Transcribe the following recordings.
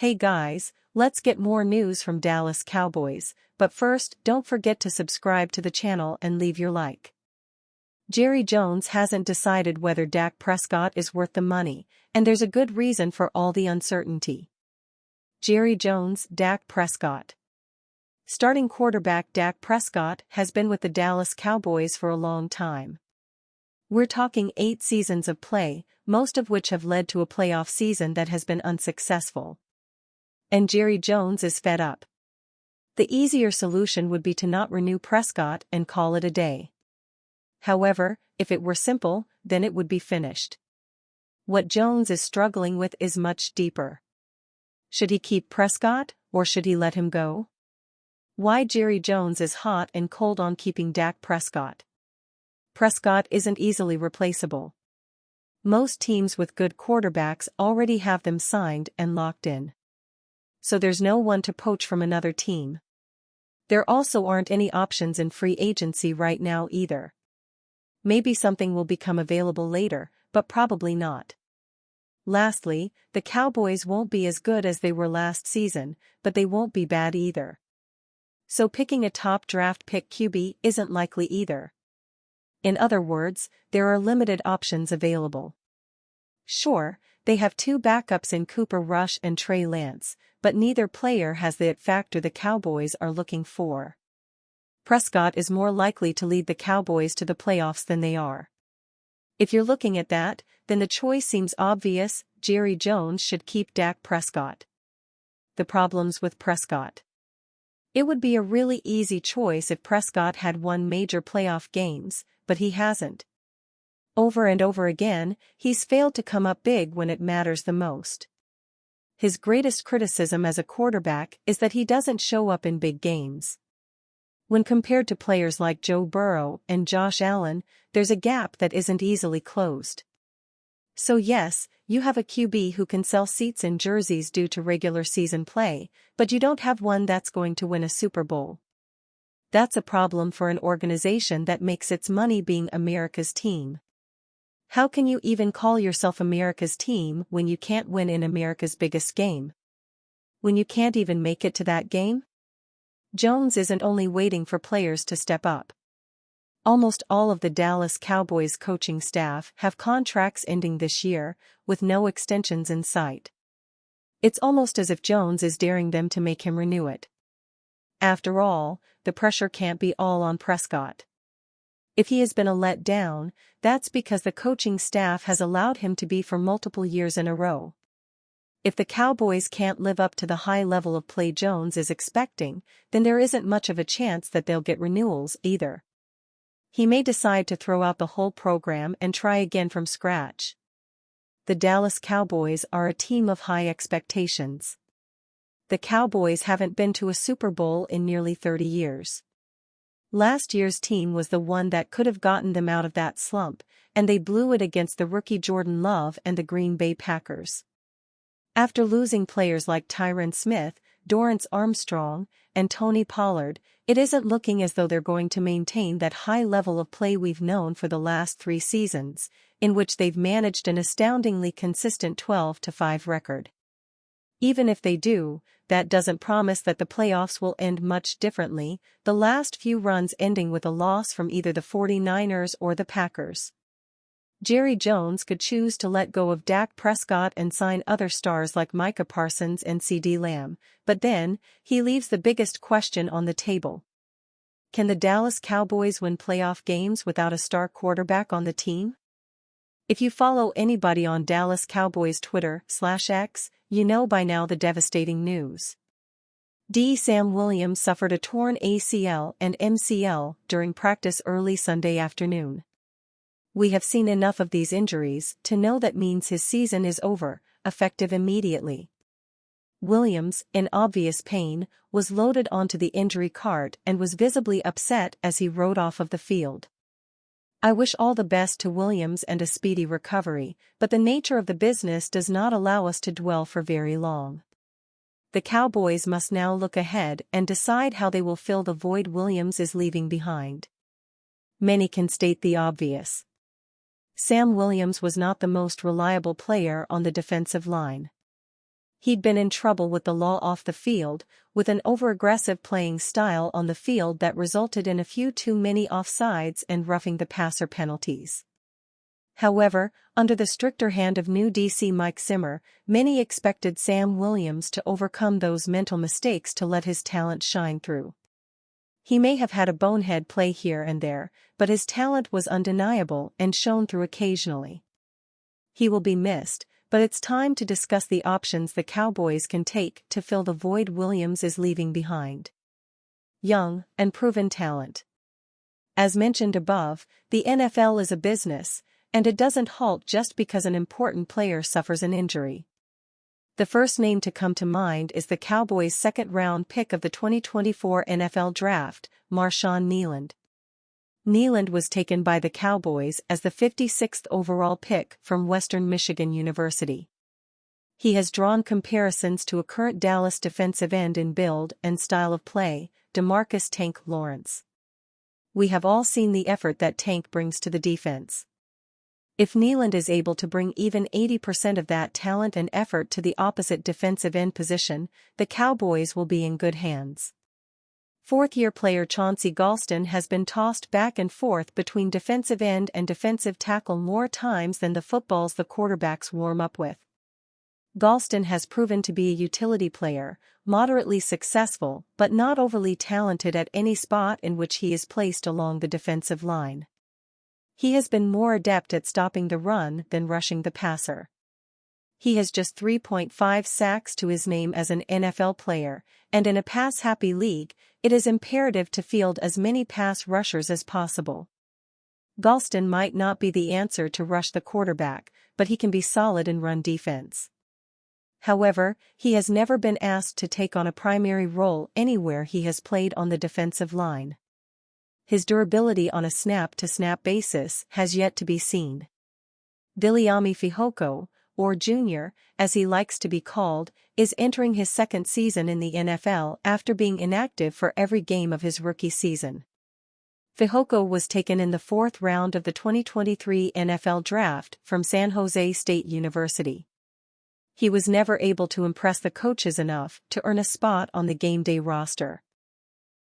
Hey guys, let's get more news from Dallas Cowboys, but first don't forget to subscribe to the channel and leave your like. Jerry Jones hasn't decided whether Dak Prescott is worth the money, and there's a good reason for all the uncertainty. Jerry Jones, Dak Prescott. Starting quarterback Dak Prescott has been with the Dallas Cowboys for a long time. We're talking 8 seasons of play, most of which have led to a playoff season that has been unsuccessful. And Jerry Jones is fed up. The easier solution would be to not renew Prescott and call it a day. However, if it were simple, then it would be finished. What Jones is struggling with is much deeper. Should he keep Prescott, or should he let him go? Why Jerry Jones is hot and cold on keeping Dak Prescott. Prescott isn't easily replaceable. Most teams with good quarterbacks already have them signed and locked in. So there's no one to poach from another team. There also aren't any options in free agency right now either. Maybe something will become available later, but probably not. Lastly, the Cowboys won't be as good as they were last season, but they won't be bad either. So picking a top draft pick QB isn't likely either. In other words, there are limited options available. Sure, they have 2 backups in Cooper Rush and Trey Lance, but neither player has the it factor the Cowboys are looking for. Prescott is more likely to lead the Cowboys to the playoffs than they are. If you're looking at that, then the choice seems obvious: Jerry Jones should keep Dak Prescott. The problems with Prescott. It would be a really easy choice if Prescott had won major playoff games, but he hasn't. Over and over again, he's failed to come up big when it matters the most. His greatest criticism as a quarterback is that he doesn't show up in big games. When compared to players like Joe Burrow and Josh Allen, there's a gap that isn't easily closed. So yes, you have a QB who can sell seats in jerseys due to regular season play, but you don't have one that's going to win a Super Bowl. That's a problem for an organization that makes its money being America's team. How can you even call yourself America's team when you can't win in America's biggest game? When you can't even make it to that game? Jones isn't only waiting for players to step up. Almost all of the Dallas Cowboys coaching staff have contracts ending this year, with no extensions in sight. It's almost as if Jones is daring them to make him renew it. After all, the pressure can't be all on Prescott. If he has been a letdown, that's because the coaching staff has allowed him to be for multiple years in a row. If the Cowboys can't live up to the high level of play Jones is expecting, then there isn't much of a chance that they'll get renewals either. He may decide to throw out the whole program and try again from scratch. The Dallas Cowboys are a team of high expectations. The Cowboys haven't been to a Super Bowl in nearly 30 years. Last year's team was the one that could have gotten them out of that slump, and they blew it against the rookie Jordan Love and the Green Bay Packers. After losing players like Tyron Smith, Dorrance Armstrong, and Tony Pollard, it isn't looking as though they're going to maintain that high level of play we've known for the last 3 seasons, in which they've managed an astoundingly consistent 12-5 record. Even if they do, that doesn't promise that the playoffs will end much differently, the last few runs ending with a loss from either the 49ers or the Packers. Jerry Jones could choose to let go of Dak Prescott and sign other stars like Micah Parsons and CeeDee Lamb, but then, he leaves the biggest question on the table. Can the Dallas Cowboys win playoff games without a star quarterback on the team? If you follow anybody on Dallas Cowboys Twitter/X, you know by now the devastating news. Sam Williams suffered a torn ACL and MCL during practice early Sunday afternoon. We have seen enough of these injuries to know that means his season is over, effective immediately. Williams, in obvious pain, was loaded onto the injury cart and was visibly upset as he rode off of the field. I wish all the best to Williams and a speedy recovery, but the nature of the business does not allow us to dwell for very long. The Cowboys must now look ahead and decide how they will fill the void Williams is leaving behind. Many can state the obvious. Sam Williams was not the most reliable player on the defensive line. He'd been in trouble with the law off the field, with an over-aggressive playing style on the field that resulted in a few too many offsides and roughing the passer penalties. However, under the stricter hand of new DC Mike Zimmer, many expected Sam Williams to overcome those mental mistakes to let his talent shine through. He may have had a bonehead play here and there, but his talent was undeniable and shone through occasionally. He will be missed, but it's time to discuss the options the Cowboys can take to fill the void Williams is leaving behind. Young and proven talent. As mentioned above, the NFL is a business, and it doesn't halt just because an important player suffers an injury. The first name to come to mind is the Cowboys' second-round pick of the 2024 NFL Draft, Marshawn Kneeland. Kneeland was taken by the Cowboys as the 56th overall pick from Western Michigan University. He has drawn comparisons to a current Dallas defensive end in build and style of play, DeMarcus "Tank" Lawrence. We have all seen the effort that Tank brings to the defense. If Kneeland is able to bring even 80% of that talent and effort to the opposite defensive end position, the Cowboys will be in good hands. Fourth-year player Chauncey Golston has been tossed back and forth between defensive end and defensive tackle more times than the footballs the quarterbacks warm up with. Golston has proven to be a utility player, moderately successful but not overly talented at any spot in which he is placed along the defensive line. He has been more adept at stopping the run than rushing the passer. He has just 3.5 sacks to his name as an NFL player, and in a pass-happy league, it is imperative to field as many pass rushers as possible. Golston might not be the answer to rush the quarterback, but he can be solid in run defense. However, he has never been asked to take on a primary role anywhere he has played on the defensive line. His durability on a snap-to-snap basis has yet to be seen. Viliami Fehoko, or Junior, as he likes to be called, is entering his second season in the NFL after being inactive for every game of his rookie season. Fehoko was taken in the fourth round of the 2023 NFL Draft from San Jose State University. He was never able to impress the coaches enough to earn a spot on the game day roster.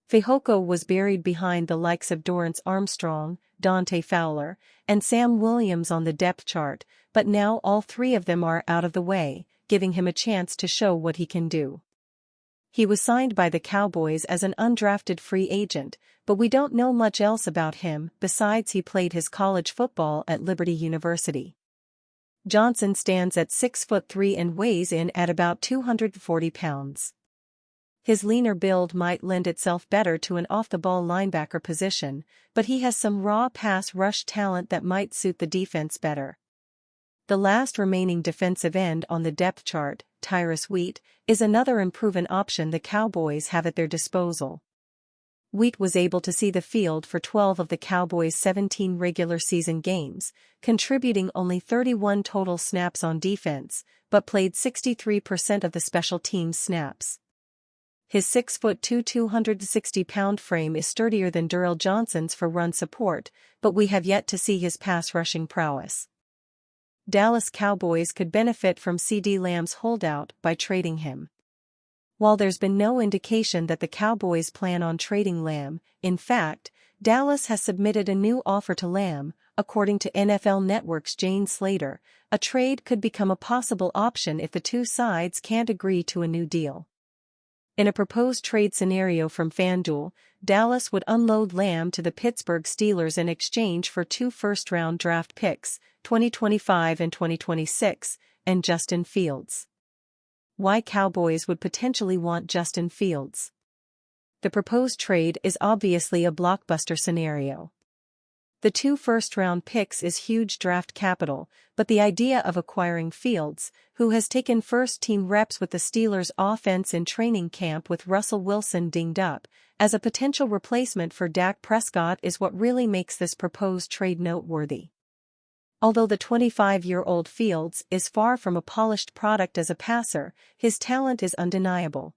Fehoko was buried behind the likes of Dorrance Armstrong, Dante Fowler, and Sam Williams on the depth chart, but now all three of them are out of the way, giving him a chance to show what he can do. He was signed by the Cowboys as an undrafted free agent, but we don't know much else about him besides he played his college football at Liberty University. Johnson stands at 6'3" and weighs in at about 240 pounds. His leaner build might lend itself better to an off-the-ball linebacker position, but he has some raw pass rush talent that might suit the defense better. The last remaining defensive end on the depth chart, Tyrus Wheat, is another unproven option the Cowboys have at their disposal. Wheat was able to see the field for 12 of the Cowboys' 17 regular season games, contributing only 31 total snaps on defense, but played 63% of the special teams snaps. His 6'2", 260-pound frame is sturdier than Durrell Johnson's for run support, but we have yet to see his pass-rushing prowess. Dallas Cowboys could benefit from CeeDee Lamb's holdout by trading him. While there's been no indication that the Cowboys plan on trading Lamb, in fact, Dallas has submitted a new offer to Lamb. According to NFL Network's Jane Slater, a trade could become a possible option if the two sides can't agree to a new deal. In a proposed trade scenario from FanDuel, Dallas would unload Lamb to the Pittsburgh Steelers in exchange for 2 first-round draft picks, 2025 and 2026, and Justin Fields. Why Cowboys would potentially want Justin Fields? The proposed trade is obviously a blockbuster scenario. The 2 first-round picks is huge draft capital, but the idea of acquiring Fields, who has taken first-team reps with the Steelers' offense in training camp with Russell Wilson dinged up, as a potential replacement for Dak Prescott is what really makes this proposed trade noteworthy. Although the 25-year-old Fields is far from a polished product as a passer, his talent is undeniable.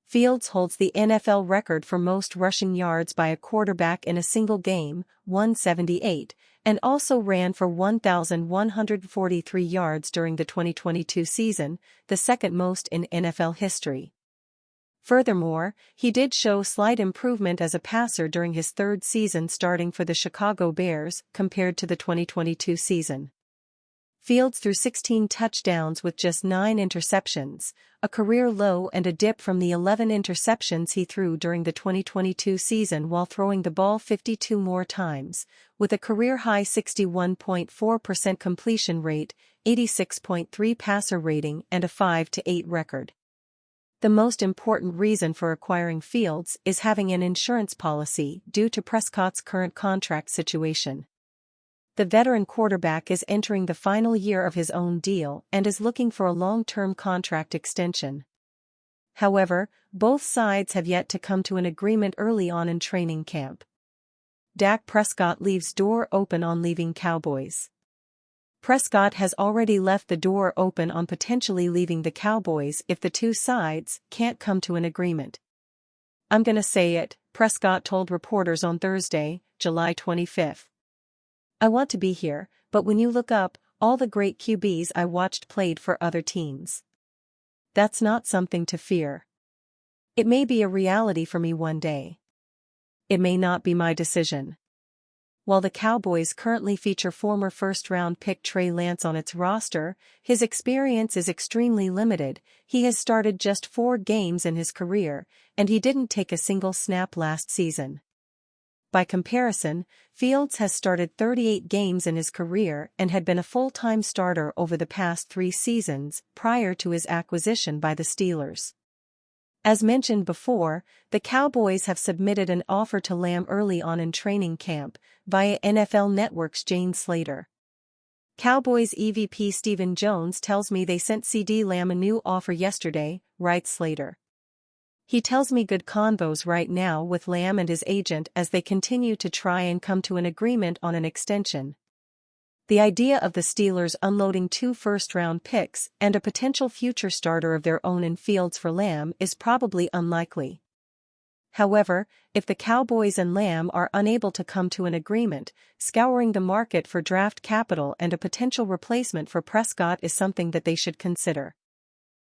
Fields holds the NFL record for most rushing yards by a quarterback in a single game, 178, and also ran for 1,143 yards during the 2022 season, the second most in NFL history. Furthermore, he did show slight improvement as a passer during his third season starting for the Chicago Bears compared to the 2022 season. Fields threw 16 touchdowns with just 9 interceptions, a career low and a dip from the 11 interceptions he threw during the 2022 season while throwing the ball 52 more times, with a career-high 61.4% completion rate, 86.3 passer rating and a 5-8 record. The most important reason for acquiring Fields is having an insurance policy due to Prescott's current contract situation. The veteran quarterback is entering the final year of his own deal and is looking for a long-term contract extension. However, both sides have yet to come to an agreement early on in training camp. Dak Prescott leaves door open on leaving Cowboys. Prescott has already left the door open on potentially leaving the Cowboys if the two sides can't come to an agreement. "I'm gonna say it," Prescott told reporters on Thursday, July 25. "I want to be here, but when you look up, all the great QBs I watched played for other teams. That's not something to fear. It may be a reality for me one day. It may not be my decision." While the Cowboys currently feature former first-round pick Trey Lance on its roster, his experience is extremely limited. He has started just 4 games in his career, and he didn't take a single snap last season. By comparison, Fields has started 38 games in his career and had been a full-time starter over the past 3 seasons prior to his acquisition by the Steelers. As mentioned before, the Cowboys have submitted an offer to Lamb early on in training camp, via NFL Network's Jane Slater. Cowboys EVP Stephen Jones tells me they sent CD Lamb a new offer yesterday, writes Slater. "He tells me good convos right now with Lamb and his agent as they continue to try and come to an agreement on an extension. The idea of the Steelers unloading 2 first-round picks and a potential future starter of their own in Fields for Lamb is probably unlikely. However, if the Cowboys and Lamb are unable to come to an agreement, scouring the market for draft capital and a potential replacement for Prescott is something that they should consider."